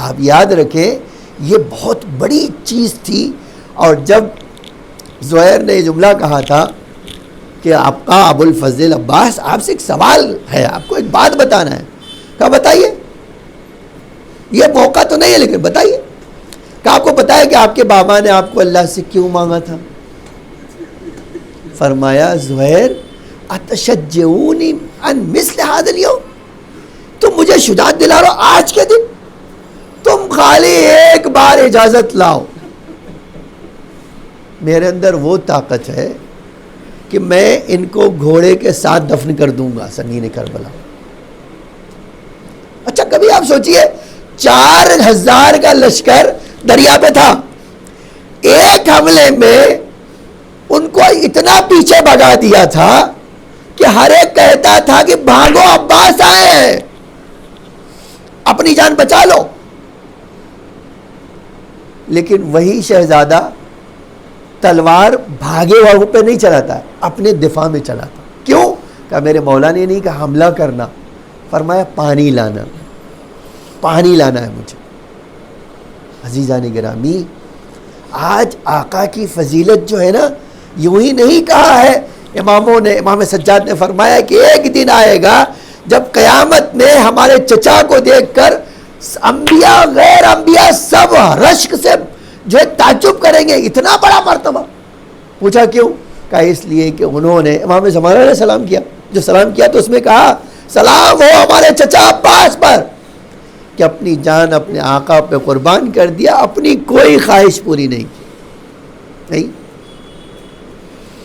آپ یاد رکھیں یہ بہت بڑی چیز تھی. اور جب زہیر نے یہ جملہ کہا تھا کہ آپ کا ابو الفضل عباس آپ سے ایک سوال ہے, آپ کو ایک بات بتانا ہے, کہا بتائیے. یہ موقع تو نہیں ہے لیکن بتائیے. کہ آپ کو پتا ہے کہ آپ کے بابا نے آپ کو اللہ سے کیوں مانگا تھا؟ فرمایا زہیر اتشجعونی ان مثل هذا اليوم, تم مجھے شجاعت دلا رہے ہو آج کے دن, تم خالی ایک بار اجازت لاؤ, میرے اندر وہ طاقت ہے کہ میں ان کو گھوڑے کے ساتھ دفن کر دوں گا سنگین کربلا. اچھا کبھی آپ سوچئے 4000 کا لشکر دریا پہ تھا, ایک حملے میں ان کو اتنا پیچھے بھگا دیا تھا کہ ہر ایک کہتا تھا کہ بھاگو عباس آئے ہیں, اپنی جان بچا لو. لیکن وہی شہزادہ تلوار بھاگے والوں پہ نہیں چلاتا ہے, اپنے دفاع میں چلاتا. کیوں؟ کہ میرے مولا نے نہیں کہا حملہ کرنا, فرمایا پانی لانا, پانی لانا ہے مجھے. عزیزان گرامی, آج آقا کی فضیلت جو ہے نا, یوں ہی نہیں کہا ہے اماموں نے. امام سجاد نے فرمایا کہ ایک دن آئے گا جب قیامت میں ہمارے چچا کو دیکھ کر انبیاء غیر انبیاء سب رشک سے جو ہے تعجب کریں گے, اتنا بڑا مرتبہ. پوچھا کیوں؟ کہا اس لیے کہ انہوں نے امام زمانہ نے سلام کیا. جو سلام کیا تو اس میں کہا سلام ہو ہمارے چچا عباس پر کہ اپنی جان اپنے آقا پہ قربان کر دیا, اپنی کوئی خواہش پوری نہیں کی. نہیں,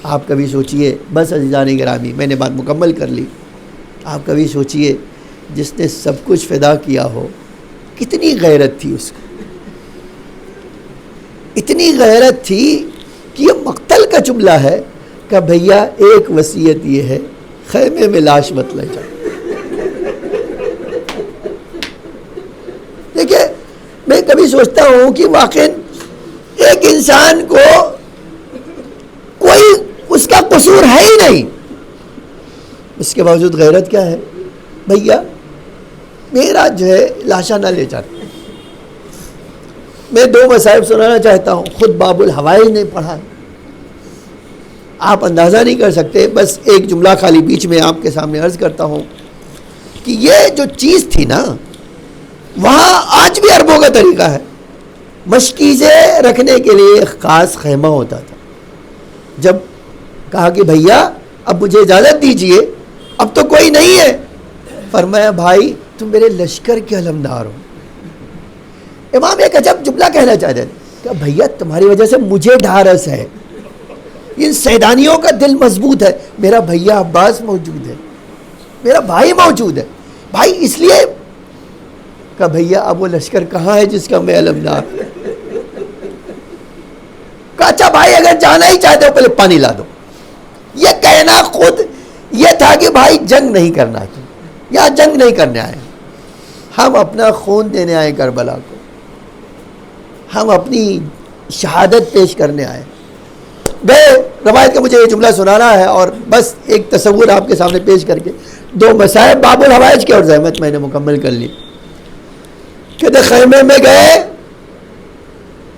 آپ کبھی سوچئے, بس عزیزان گرامی میں نے بات مکمل کر لی, آپ کبھی سوچئے جس نے سب کچھ فدا کیا ہو کتنی غیرت تھی اس کو, اتنی غیرت تھی کہ یہ مقتل کا جملہ ہے کہ بھیا ایک وصیت یہ ہے, خیمے میں لاش مت لے جاؤ. دیکھیں میں کبھی سوچتا ہوں کہ واقعی ایک انسان کو کوئی اس کا قصور ہے ہی نہیں, اس کے باوجود غیرت کیا ہے, بھیا میرا جو ہے لاشا نہ لے جاتا. میں 2 مصائب سنانا چاہتا ہوں, خود باب الحوائج نے پڑھا, آپ اندازہ نہیں کر سکتے. بس ایک جملہ خالی بیچ میں آپ کے سامنے عرض کرتا ہوں کہ یہ جو چیز تھی نا, وہاں آج بھی عربوں کا طریقہ ہے, مشکیزیں رکھنے کے لیے ایک خاص خیمہ ہوتا تھا. جب کہا کہ بھیا اب مجھے اجازت دیجئے, اب تو کوئی نہیں ہے, فرمایا بھائی تم میرے لشکر کے علمدار ہو. امام ایک عجب جملہ کہنا چاہتے ہیں کہ بھیا تمہاری وجہ سے مجھے ڈھارس ہے, ان سیدانیوں کا دل مضبوط ہے, میرا بھیا عباس موجود ہے, میرا بھائی موجود ہے. بھائی اس لیے کہ بھیا اب وہ لشکر کہاں ہے جس کا میں علمدار. کہا اچھا بھائی اگر جانا ہی چاہتے ہو پہلے پانی لا دو. یہ کہنا خود یہ تھا کہ بھائی جنگ نہیں کرنا ہے, یہاں جنگ نہیں کرنے آئے, ہم اپنا خون دینے آئے کربلا کو, ہم اپنی شہادت پیش کرنے آئے. گئے روایت کا مجھے یہ جملہ سنانا ہے اور بس ایک تصور آپ کے سامنے پیش کر کے 2 مصائب باب الحوائج کے اور زحمت میں نے مکمل کر لی. کہتے خیمے میں گئے,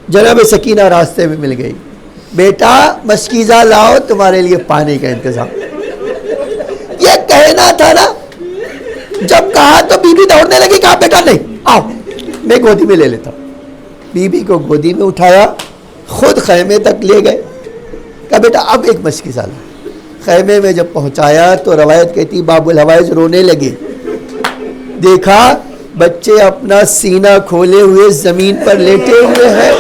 جناب سکینہ راستے میں مل گئی, بیٹا مشکیزہ لاؤ تمہارے لیے پانی کا انتظام. یہ کہنا تھا نا, جب کہا تو بی بی دوڑنے لگی, کہا بیٹا نہیں آؤ میں گودی میں لے لیتا ہوں. بی بی کو گودی میں اٹھایا, خود خیمے تک لے گئے, کہا بیٹا اب ایک مشکیزہ لاؤ. خیمے میں جب پہنچایا تو روایت کہتی باب الحوائج رونے لگے, دیکھا بچے اپنا سینہ کھولے ہوئے زمین پر لیٹے ہوئے ہیں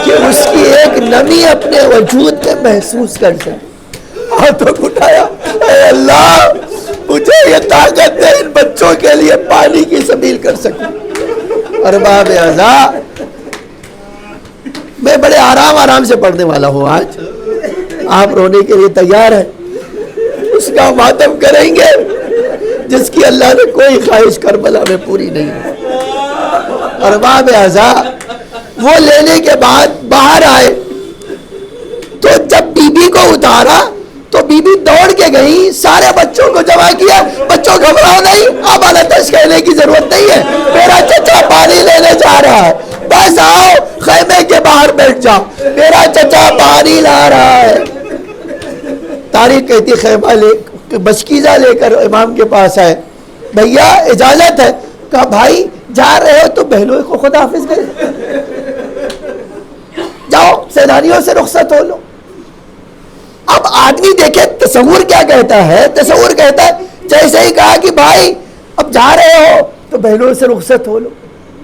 کہ اس کی ایک نمی اپنے وجود میں محسوس کر سکے. ہاتھوں کو اٹھایا, اے اللہ مجھے یہ طاقت دے ان بچوں کے لیے پانی کی سبیل کر سکوں. ارباب اعضاء میں بڑے آرام سے پڑھنے والا ہوں, آج آپ رونے کے لیے تیار ہیں, اس کا ماتم کریں گے جس کی اللہ نے کوئی خواہش کربلا میں پوری نہیں ہے. ارباب اعضاء وہ لینے کے بعد باہر آئے تو جب بی بی کو اتارا تو بی بی دوڑ کے گئی, سارے بچوں کو جمع کیا, بچوں گھبراؤ نہیں, اب التش کہنے کی ضرورت نہیں ہے, میرا چچا پانی لینے جا رہا ہے, بس آؤ خیمے کے باہر بیٹھ جاؤ, میرا چچا پانی لا رہا ہے. تاریخ کہتی خیمہ لے مشکیزہ لے کر امام کے پاس آئے, بھیا اجازت ہے. کہا بھائی جا رہے ہو تو بہنوں کو خدا حافظ کرے, جاؤ سیدانیوں سے رخصت ہو لو. اب آدمی دیکھے تصور کیا کہتا ہے, تصور کہتا ہے جیسے ہی کہا کہ بھائی اب جا رہے ہو تو بہنوں سے رخصت ہو لو,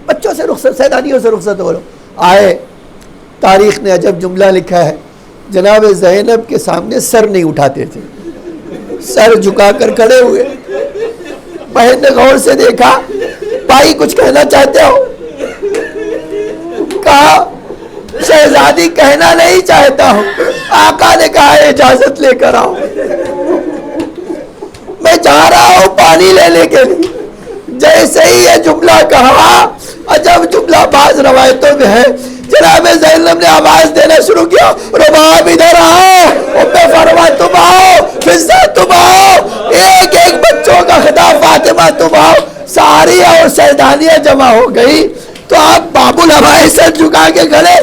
بچوں سے رخصت, سیدانیوں سے رخصت ہو لو. آئے, تاریخ نے عجب جملہ لکھا ہے, جناب زینب کے سامنے سر نہیں اٹھاتے تھے, سر جھکا کر کھڑے ہوئے. بہن نے غور سے دیکھا, بھائی کچھ کہنا چاہتے ہو؟ کہا شہزادی کہنا نہیں چاہتا ہوں, آقا نے کہا اجازت لے کر آؤ, میں جا رہا ہوں پانی لینے کے لیے. جیسے ہی یہ جملہ کہا, عجب جملہ بعض روایتوں میں ہے, جناب زینب نے آواز دینا شروع کیا, رباب ادھر آؤ, ام فرما تم آؤ, فضہ تم آؤ, ایک ایک بچوں کا خطاب, فاطمہ تم آؤ. ساری اور سیدانیاں جمع ہو گئی تو آپ باب الحوائج سر جھکا کے کھڑے,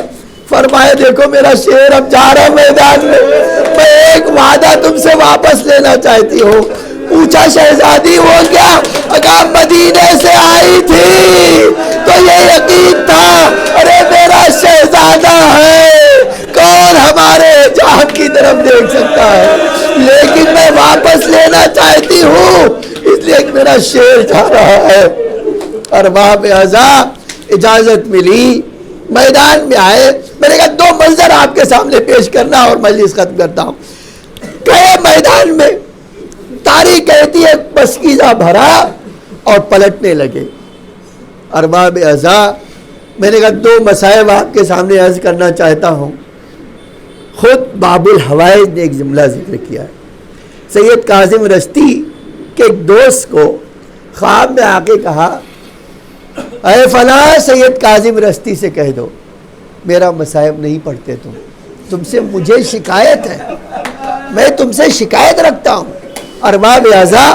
فرمایا دیکھو میرا شیر اب جا رہا میدان میں ایک وعدہ تم سے واپس لینا چاہتی ہوں. پوچھا شہزادی وہ کیا؟ اگر مدینے سے آئی تھی تو یہ یقین تھا ارے میرا شہزادہ ہے, کون ہمارے جہاں کی طرف دیکھ سکتا ہے, لیکن میں واپس لینا چاہتی ہوں اس لیے کہ میرا شیر جا رہا ہے. ارباب اعضاء اجازت ملی, میدان میں آئے. میں نے کہا 2 منظر آپ کے سامنے پیش کرنا اور مجلس ختم کرتا ہوں. گئے میدان میں, تاریخ کہتی ہے مشکیزہ بھرا اور پلٹنے لگے. ارباب اعضاء میں نے کہا 2 مصائب آپ کے سامنے عرض کرنا چاہتا ہوں. خود باب الحوائج نے ایک جملہ ذکر کیا ہے. سید کاظم رشتی کے ایک دوست کو خواب میں آ کے کہا, اے فلاں سید کاظم رشتی سے کہہ دو میرا مصائب نہیں پڑھتے تم سے مجھے شکایت ہے, میں تم سے شکایت رکھتا ہوں. ارباب اعضاء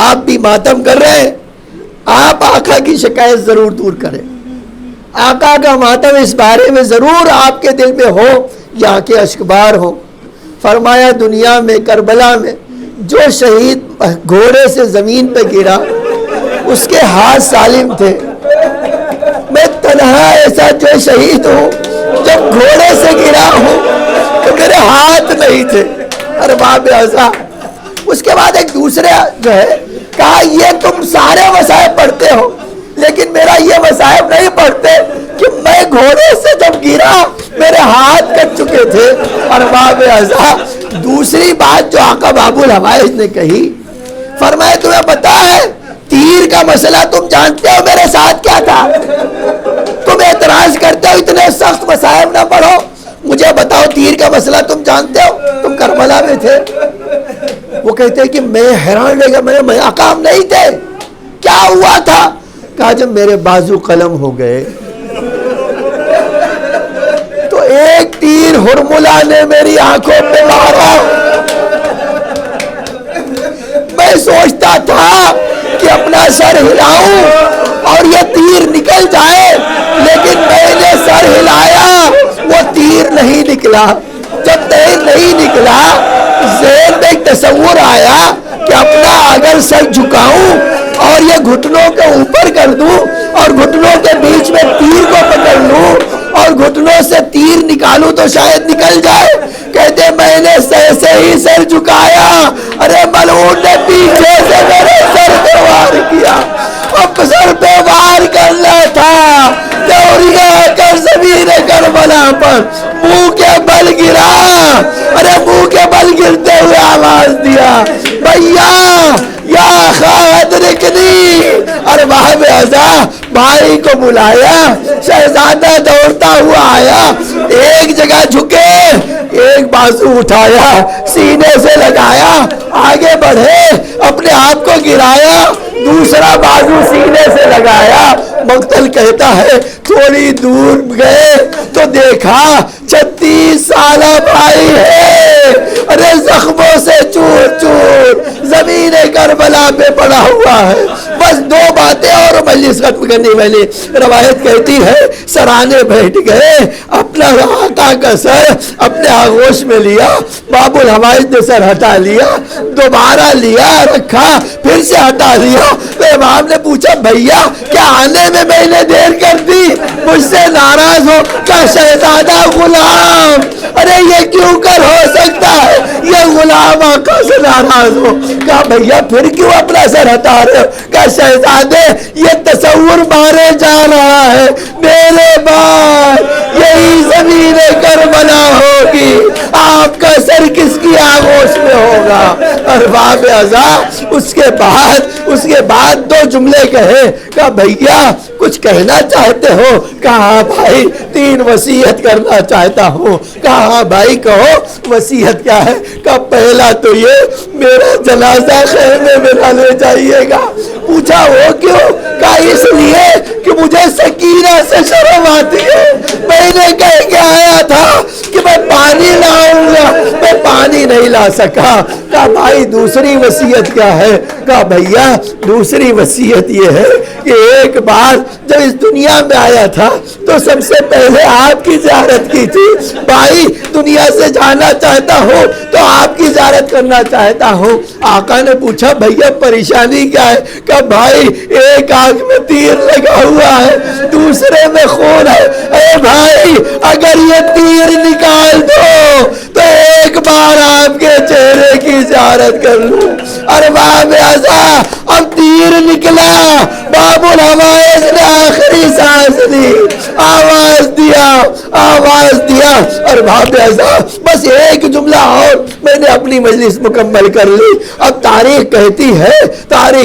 آپ بھی ماتم کر رہے ہیں, آپ آقا کی شکایت ضرور دور کریں. آقا کا ماتم اس بارے میں ضرور آپ کے دل میں ہو یا کہ اشکبار ہو. فرمایا دنیا میں کربلا میں جو شہید گھوڑے سے زمین پہ گرا اس کے ہاتھ سالم تھے, میں تنہا ایسا جو شہید ہوں جب گھوڑے سے گرا ہوں تو میرے ہاتھ نہیں تھے. ارباب اعضاء اس کے بعد ایک دوسرے جو ہے کہا یہ تم سارے مصائب پڑھتے ہو لیکن میرا یہ مصائب نہیں پڑھتے کہ میں گھوڑے سے جب گرا میرے ہاتھ کٹ چکے تھے۔ ارباب ازا دوسری بات جو آقا باب الحوائج نے کہی، فرمایا تمہیں پتا ہے تیر کا مسئلہ تم جانتے ہو میرے ساتھ کیا تھا؟ تم اعتراض کرتے ہو اتنے سخت مصائب نہ پڑھو، مجھے بتاؤ تیر کا مسئلہ تم جانتے ہو؟ تم کربلا میں تھے۔ وہ کہتے ہیں کہ میں حیران رہ گیا، میں مقام نہیں تھے، کیا ہوا تھا؟ کہا جب میرے بازو قلم ہو گئے تو ایک تیر ہرملا نے میری آنکھوں پہ مارا، میں سوچتا تھا کہ اپنا سر ہلاؤں اور یہ تیر نکل جائے، لیکن میں نے سر ہلایا وہ تیر نہیں نکلا۔ جب تیر نہیں نکلا ذہن میں ایک تصور آیا کہ اپنا اگر سر جھکاؤں اور یہ گھٹنوں کے اوپر کر دوں اور گھٹنوں کے بیچ میں تیر کو پکڑ لوں اور گھٹنوں سے تیر نکالوں تو شاید نکل جائے۔ کہتے میں نے سے ہی سر جھکایا، ارے ملعون نے پیچھے سے میرے سر پہ وار کیا، اب سر پہ وار کرنا تھا دوڑیا کر زمین کربلا پر منہ کے بل گرا، ارے منہ کے بل گرتے ہوئے آواز دیا بھیا یا خالد رکنی۔ ارباب ازا بھائی کو بلایا، شہزادہ دوڑتا ہوا آیا، ایک جگہ جھکے، ایک بازو اٹھایا سینے سے لگایا، آگے بڑھے اپنے آپ کو گرایا، دوسرا بازو سینے سے لگایا۔ مقتل کہتا ہے تھوڑی دور گئے تو دیکھا 36 سالہ بھائی ہے، ارے زخموں سے چور چور زمین کربلا پہ پڑا ہوا ہے۔ بس دو باتیں اور مجلس ختم کرنے والی۔ روایت کہتی ہے سرانے بیٹھ گئے، اپنا آقا کا سر اپنے آغوش میں لیا، باب الحوائج نے سر ہٹا لیا، دوبارہ لیا رکھا، پھر سے ہٹا لیا۔ تو امام نے پوچھا بھیا کیا آنے میں نے دیر کر دی؟ مجھ سے ناراض ہو؟ کیا شہزادہ غلام، ارے یہ کیوں کر ہو سکتا ہے یہ غلام آقا سے ناراض ہو؟ کہا بھیا پھر کیوں اپنا سر ہٹا رہے ہو؟ کہا شہزادے یہ تصور مارے جا رہا ہے میرے بعد یہی زمین کربلا ہوگی، آپ کا سر کس کی آغوش میں ہوگا؟ ارباب ازا اس کے بعد دو جملے کہے، کہا بھیا کچھ کہنا چاہتے ہو؟ کہا بھائی 3 وصیت کرنا چاہتا ہوں۔ کہا بھائی کہو وصیت کیا ہے؟ کہا پہلا تو یہ میرا جنازہ خیمے میں نہ لے جائیے گا۔ پوچھا وہ کیوں؟ کہا اس لیے کہ مجھے سکینہ سے شرم آتی ہے، میں نے کہہ کے آیا تھا کہ میں پانی لاؤں گا، میں پانی نہیں لا سکا۔ کہا بھائی دوسری وصیت کیا ہے؟ کہا بھیا دوسری وصیت یہ ہے کہ ایک بار جب اس دنیا میں آیا تھا تو سب سے پہلے آپ کی زیارت کی تھی، بھائی دنیا سے جانا چاہتا ہوں تو آپ کی زیارت کرنا چاہتا ہوں۔ آقا نے پوچھا بھیا پریشانی کیا ہے؟ کہا بھائی ایک آنکھ میں تیر لگا ہوا ہے، دوسرے میں خون ہے، اے بھائی اگر یہ تیر نکال دو تو ایک بار آپ کے چہرے کی زیارت کر لوں۔ ارباب ازا اب تیر نکلا، باب الحوائج نے آخری سانس لی، آواز دیا ارباب ازا بس ایک جملہ اور میں نے اپنی مجلس مکمل کر لی۔ اب تاریخ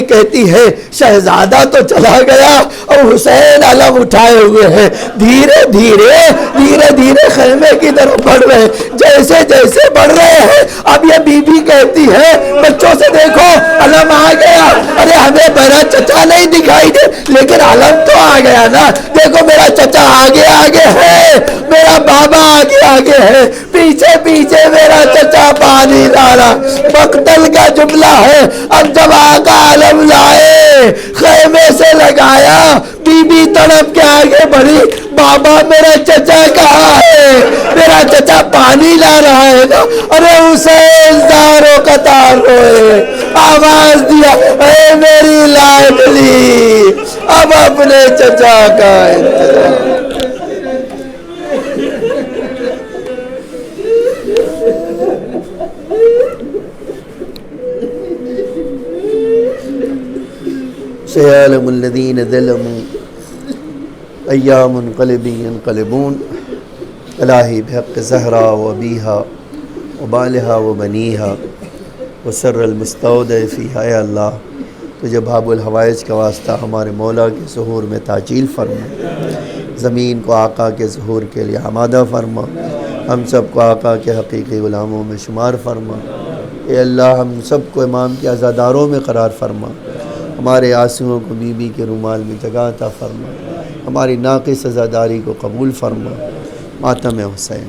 کہتی ہے شہزادہ تو چلا گیا اور حسین علم اٹھائے ہوئے ہیں، دھیرے دھیرے خیمے کی طرف بڑھ رہے ہیں۔ جیسے جیسے بڑھ رہے ہیں اب یہ بی بی کہتی ہے بچوں سے دیکھو علم آ گیا، ارے ہمیں میرا چچا نہیں دکھائی دے لیکن علم تو آ گیا نا، دیکھو میرا چچا آگے ہے، میرا بابا آگے ہے، پیچھے میرا چچا پانی لا رہا۔ مقتل کا جملہ ہے اب جب آقا علم لائے خیمے سے لگایا، بی بی تڑپ کے آگے بڑھی، بابا میرا چچا کہاں ہے؟ میرا چچا پانی لا رہا ہے نا، ارے حسین زاروں قطار روئے، آواز دیا اے میری لاڈلی اب اپنے چچا کا انتظار۔ سيعلم الذين ظلموا أيام منقلب ينقلبون الہی بحق زہرا و ابیہا و بالہا و بنیہا و سر المستودع فیہا، اے اللہ تجھے باب الحوائج کا واسطہ ہمارے مولا کے ظہور میں تعجیل فرما، زمین کو آقا کے ظہور کے لیے آمادہ فرما، ہم سب کو آقا کے حقیقی غلاموں میں شمار فرما۔ اے اللہ ہم سب کو امام کے عزاداروں میں قرار فرما، ہمارے آنسوؤں کو بی بی کے رومال میں جگہ عطا فرما، ہماری ناقص عزاداری کو قبول فرما۔ ماتم حسین۔